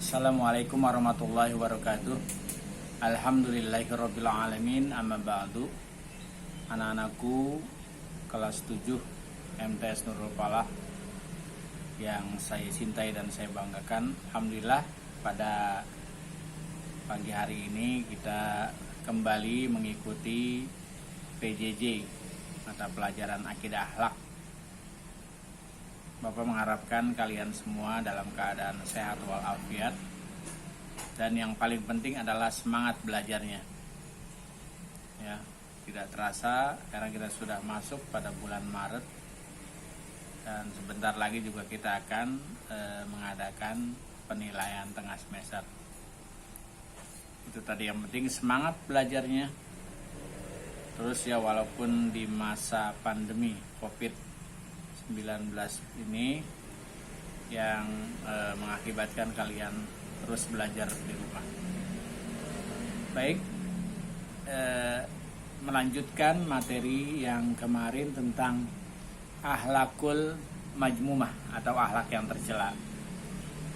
Assalamualaikum warahmatullahi wabarakatuh. Alhamdulillahirabbil alamin, amma ba'du. Anak-anakku kelas 7 MTS Nurul Falah yang saya cintai dan saya banggakan, alhamdulillah pada pagi hari ini kita kembali mengikuti PJJ, mata pelajaran akidah akhlak. Bapak mengharapkan kalian semua dalam keadaan sehat walafiat, dan yang paling penting adalah semangat belajarnya. Ya, tidak terasa karena kita sudah masuk pada bulan Maret dan sebentar lagi juga kita akan mengadakan penilaian tengah semester. Itu tadi yang penting, semangat belajarnya. Terus ya, walaupun di masa pandemi COVID-19 ini yang mengakibatkan kalian terus belajar di rumah. Baik, melanjutkan materi yang kemarin tentang akhlakul majmumah atau akhlak yang tercela.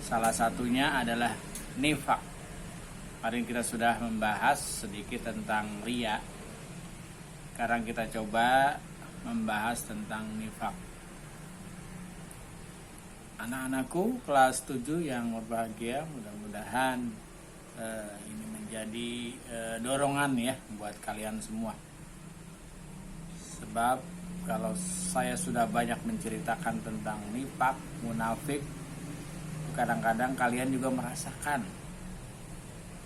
Salah satunya adalah nifaq. Kemarin kita sudah membahas sedikit tentang riya. Sekarang kita coba membahas tentang nifaq. Anak-anakku kelas 7 yang berbahagia, mudah-mudahan ini menjadi dorongan ya buat kalian semua. Sebab kalau saya sudah banyak menceritakan tentang nifaq, munafik, kadang-kadang kalian juga merasakan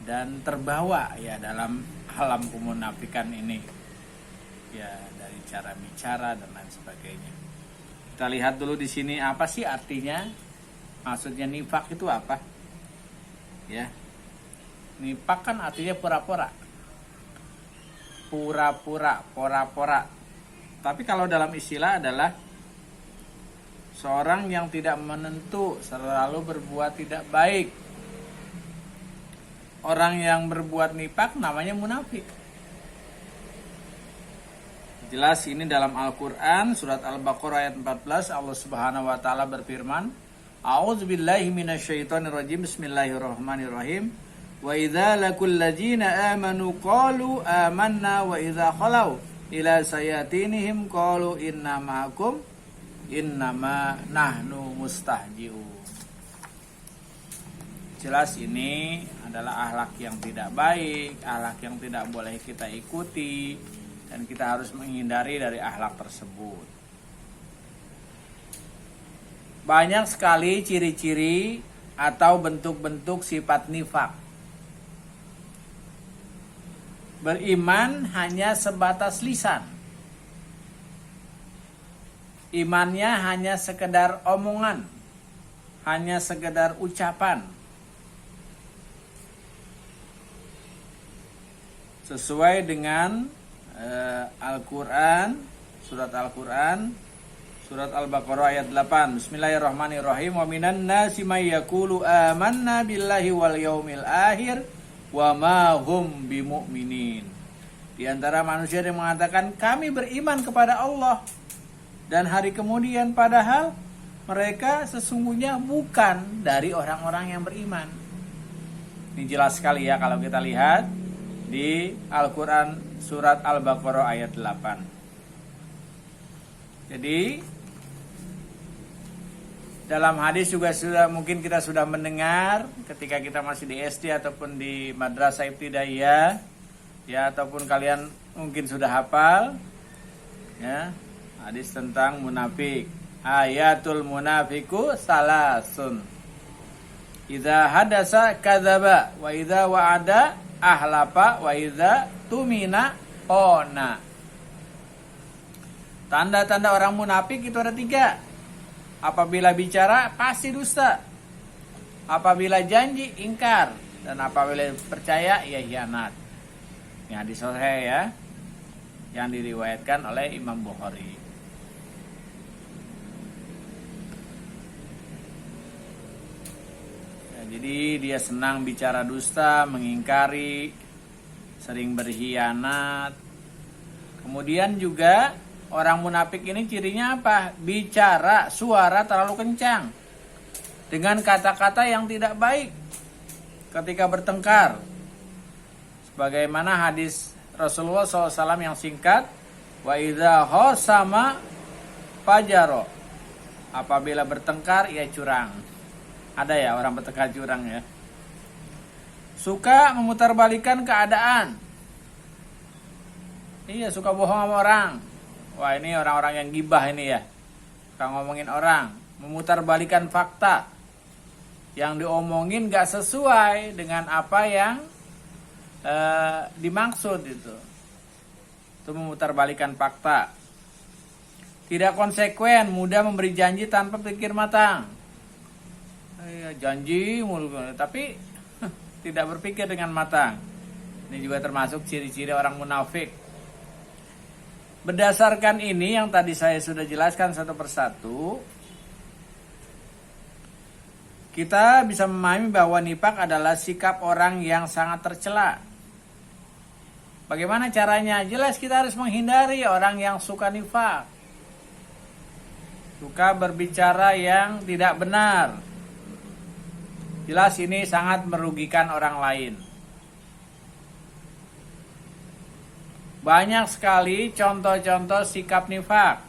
dan terbawa ya dalam alam kemunafikan ini. Ya, dari cara bicara dan lain sebagainya. Kita lihat dulu di sini apa sih artinya? Maksudnya nifaq itu apa? Ya. Nifaq kan artinya pura-pura. Pura-pura, pora-pora. Tapi kalau dalam istilah adalah seorang yang tidak menentu, selalu berbuat tidak baik. Orang yang berbuat nifaq namanya munafik. Jelas ini dalam Al-Quran, surat Al-Baqarah ayat 14, Allah Subhanahu wa Ta'ala berfirman, A'udzubillahi minasyaitonirrajim, Bismillahirrahmanirrahim. Wa idza laqul ladzina amanu qalu amanna wa idza khalau ila sayatinihim qalu inna ma'akum innama nahnu mustahji'un. Jelas ini adalah akhlak yang tidak baik, akhlak yang tidak boleh kita ikuti, dan kita harus menghindari dari akhlak tersebut. Banyak sekali ciri-ciri atau bentuk-bentuk sifat nifaq. Beriman hanya sebatas lisan. Imannya hanya sekedar omongan, hanya sekedar ucapan. Sesuai dengan Al-Quran, surat Al-Quran, surat Al-Baqarah ayat 8. Bismillahirrahmanirrahim. Wa minan nasi may yaqulu amanna billahi wal yaumil akhir wa ma hum bimu'minin. Di antara manusia yang mengatakan kami beriman kepada Allah dan hari kemudian, padahal mereka sesungguhnya bukan dari orang-orang yang beriman. Ini jelas sekali ya kalau kita lihat di Al-Quran surat Al-Baqarah ayat 8. Jadi dalam hadis juga mungkin kita sudah mendengar ketika kita masih di SD ataupun di madrasah ibtidaiyah ya, ataupun kalian mungkin sudah hafal ya, hadis tentang munafik. Ayatul munafiku salasun. Idza hadasa kadzaba wa idza wa'ada ahlafa wa idza tumina ona. Tanda-tanda orang munafik itu ada 3. Apabila bicara pasti dusta, apabila janji ingkar, dan apabila percaya ya hianat. Ini hadis sahih ya, yang diriwayatkan oleh Imam Bukhari. Jadi dia senang bicara dusta, mengingkari, sering berkhianat. Kemudian juga orang munafik ini cirinya apa? Bicara suara terlalu kencang, dengan kata-kata yang tidak baik, ketika bertengkar. Sebagaimana hadis Rasulullah SAW yang singkat, wa idza khasama fajaro. Apabila bertengkar ia curang. Ada ya orang bertengkar curang ya. Suka memutarbalikan keadaan. Iya, suka bohong sama orang. Wah, ini orang-orang yang gibah ini ya. Suka ngomongin orang, memutarbalikan fakta. Yang diomongin gak sesuai dengan apa yang dimaksud itu memutarbalikan fakta. Tidak konsekuen, mudah memberi janji tanpa pikir matang. Janji mulu, tapi tidak berpikir dengan matang. Ini juga termasuk ciri-ciri orang munafik. Berdasarkan ini yang tadi saya sudah jelaskan satu persatu, kita bisa memahami bahwa nifak adalah sikap orang yang sangat tercela. Bagaimana caranya? Jelas kita harus menghindari orang yang suka nifak. Suka berbicara yang tidak benar. Jelas ini sangat merugikan orang lain. Banyak sekali contoh-contoh sikap nifak.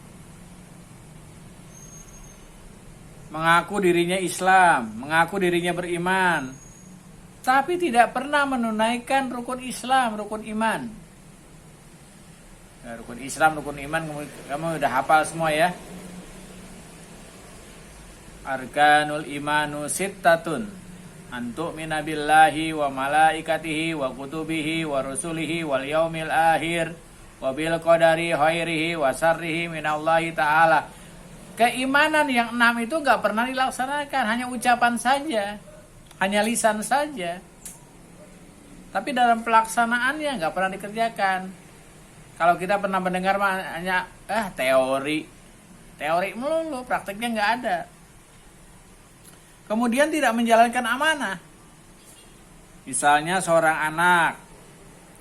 Mengaku dirinya Islam, mengaku dirinya beriman, tapi tidak pernah menunaikan rukun Islam, rukun iman. Ya, rukun Islam, rukun iman, kamu udah hafal semua ya. Arkanul imanu sittatun, antu'mina billahi wa malaikatihi wa kutubihi wa rusulihi wal yaumil akhir wa bil qadari khairihi wa syarrihi minallahi ta'ala. Keimanan yang 6 itu gak pernah dilaksanakan, hanya ucapan saja, hanya lisan saja. Tapi dalam pelaksanaannya gak pernah dikerjakan. Kalau kita pernah mendengar hanya teori melulu, prakteknya gak ada. Kemudian tidak menjalankan amanah. Misalnya seorang anak,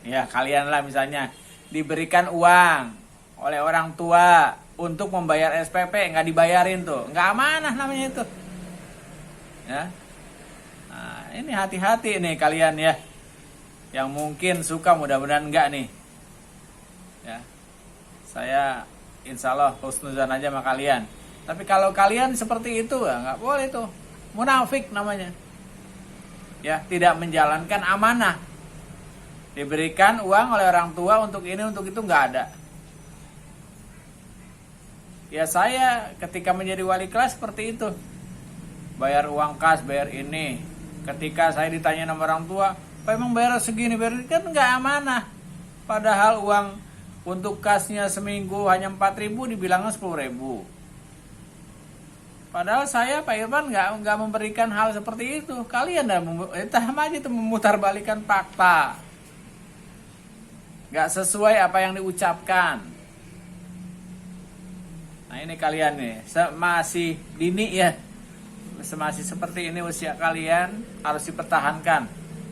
ya kalian lah misalnya, diberikan uang oleh orang tua untuk membayar SPP, nggak dibayarin tuh, nggak amanah namanya itu. Ya, nah, ini hati-hati nih kalian ya, yang mungkin suka, mudah-mudahan enggak nih. Ya, saya insya Allah husnuzan aja sama kalian. Tapi kalau kalian seperti itu, ya nggak boleh tuh, munafik namanya. Ya, tidak menjalankan amanah. Diberikan uang oleh orang tua untuk ini, untuk itu, nggak ada. Ya saya ketika menjadi wali kelas seperti itu. Bayar uang kas, bayar ini. Ketika saya ditanya sama orang tua, "Pak, emang bayar segini, bayar ini?" Kan nggak amanah. Padahal uang untuk kasnya seminggu hanya 4.000, dibilangnya 10.000. Padahal saya, Pak Irfan, nggak memberikan hal seperti itu. Kalian dah aja itu memutarbalikan fakta. Nggak sesuai apa yang diucapkan. Nah ini kalian nih, masih dini ya, masih seperti ini usia kalian, harus dipertahankan.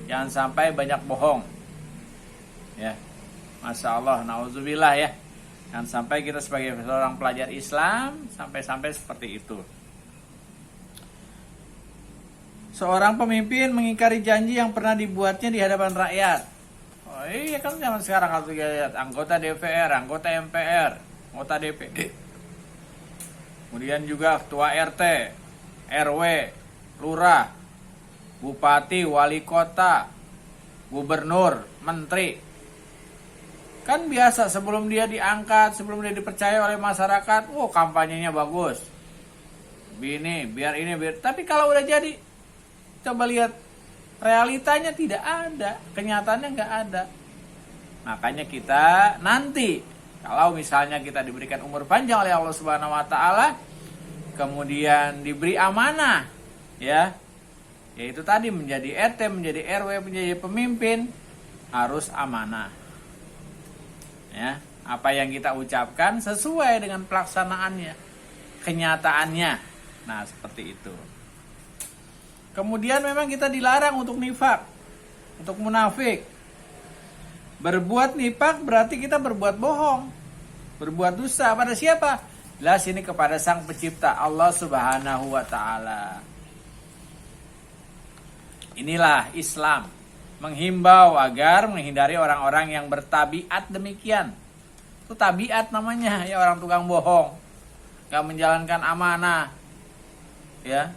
Jangan sampai banyak bohong. Ya, Masya Allah, na'udzubillah ya. Jangan sampai kita sebagai seorang pelajar Islam sampai seperti itu. Seorang pemimpin mengingkari janji yang pernah dibuatnya di hadapan rakyat. Oh iya kan zaman sekarang kalau lihat anggota DPR, anggota MPR, anggota DPD. Kemudian juga ketua RT, RW, lurah, bupati, wali kota, gubernur, menteri. Kan biasa sebelum dia diangkat, sebelum dia dipercaya oleh masyarakat, kampanyenya bagus. Biar ini. Tapi kalau udah jadi, coba lihat realitanya tidak ada, kenyataannya nggak ada. Makanya kita nanti, kalau misalnya kita diberikan umur panjang oleh Allah Subhanahu wa taala, kemudian diberi amanah, ya. Yaitu tadi menjadi RT, menjadi RW, menjadi pemimpin, harus amanah. Ya, apa yang kita ucapkan sesuai dengan pelaksanaannya, kenyataannya. Nah, seperti itu. Kemudian memang kita dilarang untuk nifak, untuk munafik. Berbuat nifak berarti kita berbuat bohong, berbuat dusta. Pada siapa? Jelas ini kepada Sang Pencipta, Allah Subhanahu wa taala. Inilah Islam, menghimbau agar menghindari orang-orang yang bertabiat demikian. Itu tabiat namanya, ya, orang tukang bohong, gak menjalankan amanah, ya,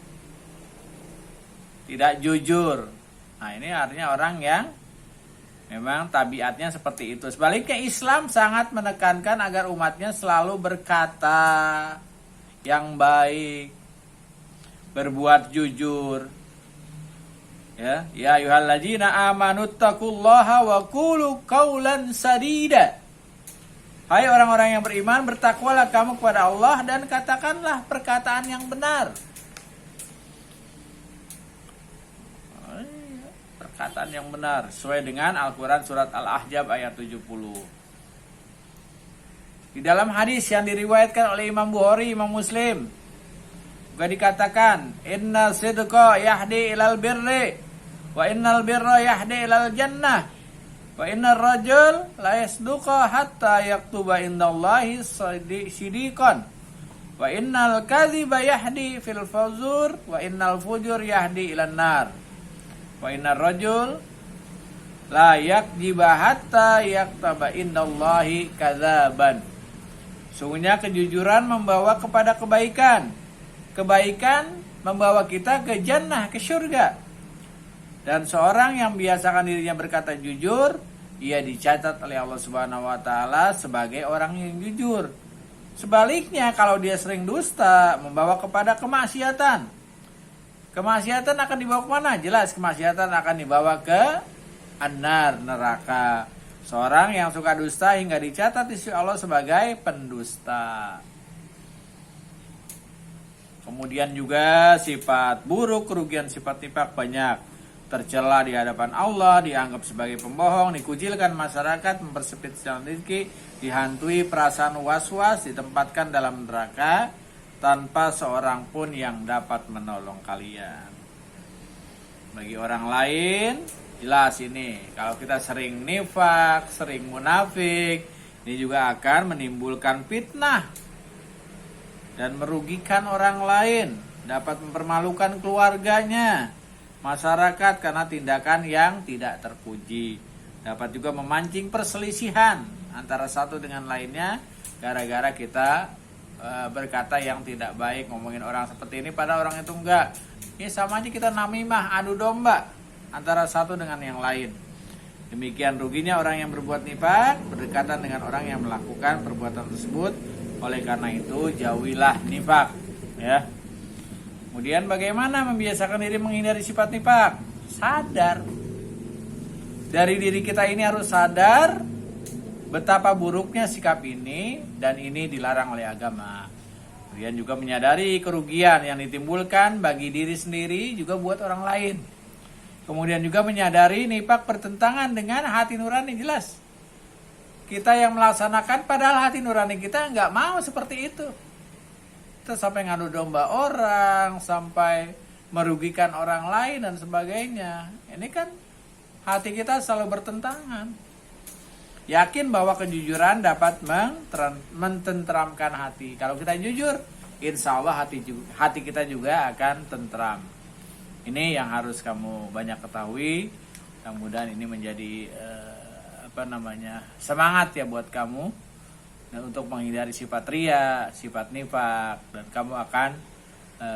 tidak jujur. Nah, ini artinya orang yang memang tabiatnya seperti itu. Sebaliknya Islam sangat menekankan agar umatnya selalu berkata yang baik, berbuat jujur. Ya, ya ayyuhalladzina amanu taqullaha wa qulu qaulan sadida. Hai orang-orang yang beriman, bertakwalah kamu kepada Allah dan katakanlah perkataan yang benar. Perkataan yang benar sesuai dengan Al-Qur'an surat Al-Ahzab ayat 70. Di dalam hadis yang diriwayatkan oleh Imam Bukhari, Imam Muslim, juga dikatakan, inna sidqa yahdi ilal birri wa innal birra yahdi ilal jannah wa innar rajul la yasduqa hatta yaktuba indallahi siddiqan wa innal kadhiba yahdi fil fujur wa innal fujur yahdi ilan nar wa innar rajul la yakdziba hatta yaktaba indallahi kadzaban. Sungguhnya kejujuran membawa kepada kebaikan. Kebaikan membawa kita ke jannah, ke surga. Dan seorang yang biasakan dirinya berkata jujur, ia dicatat oleh Allah Subhanahu wa taala sebagai orang yang jujur. Sebaliknya, kalau dia sering dusta, membawa kepada kemaksiatan. Kemaksiatan akan dibawa ke mana? Jelas kemaksiatan akan dibawa ke an-nar, neraka. Seorang yang suka dusta hingga dicatat di sisi Allah sebagai pendusta. Kemudian juga sifat buruk, kerugian sifat nifak banyak. Tercela di hadapan Allah, dianggap sebagai pembohong, dikucilkan masyarakat, mempersempit jalan rezeki, dihantui perasaan was-was, ditempatkan dalam neraka tanpa seorang pun yang dapat menolong kalian. Bagi orang lain, jelas ini, kalau kita sering nifak, sering munafik, ini juga akan menimbulkan fitnah dan merugikan orang lain, dapat mempermalukan keluarganya, masyarakat karena tindakan yang tidak terpuji, dapat juga memancing perselisihan antara satu dengan lainnya gara-gara kita berkata yang tidak baik, ngomongin orang seperti ini pada orang itu enggak. Ini sama aja kita namimah, adu domba antara satu dengan yang lain. Demikian ruginya orang yang berbuat nifak, berdekatan dengan orang yang melakukan perbuatan tersebut. Oleh karena itu jauhilah nifak, ya. Kemudian bagaimana membiasakan diri menghindari sifat nifak? Sadar. Dari diri kita ini harus sadar betapa buruknya sikap ini dan ini dilarang oleh agama. Kemudian juga menyadari kerugian yang ditimbulkan bagi diri sendiri juga buat orang lain. Kemudian juga menyadari nifak bertentangan dengan hati nurani, jelas. Kita yang melaksanakan padahal hati nurani kita nggak mau seperti itu. Kita sampai ngadu domba orang, sampai merugikan orang lain dan sebagainya. Ini kan hati kita selalu bertentangan. Yakin bahwa kejujuran dapat mententeramkan hati. Kalau kita jujur, insya Allah hati kita juga akan tentram. Ini yang harus kamu banyak ketahui. Mudah-mudahan ini menjadi semangat ya buat kamu dan untuk menghindari sifat ria, sifat nifak, dan kamu akan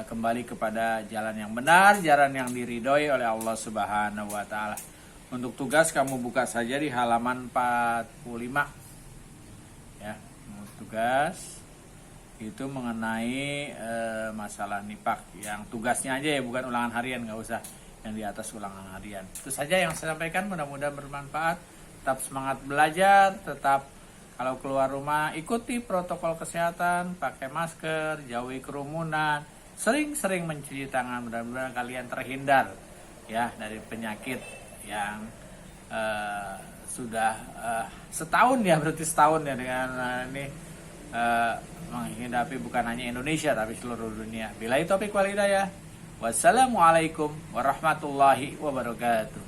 kembali kepada jalan yang benar, jalan yang diridhoi oleh Allah Subhanahu wa taala. Untuk tugas kamu buka saja di halaman 45. Ya, tugas itu mengenai masalah nifak, yang tugasnya aja ya, bukan ulangan harian, nggak usah yang di atas ulangan harian. Itu saja yang saya sampaikan, mudah-mudahan bermanfaat. Tetap semangat belajar, tetap kalau keluar rumah ikuti protokol kesehatan, pakai masker, jauhi kerumunan, sering-sering mencuci tangan. Mudah-mudahan kalian terhindar ya dari penyakit yang sudah setahun ya, berarti setahun ya dengan ini menghadapi bukan hanya Indonesia tapi seluruh dunia. Billahi taufiq wal hidayah. Wassalamualaikum warahmatullahi wabarakatuh.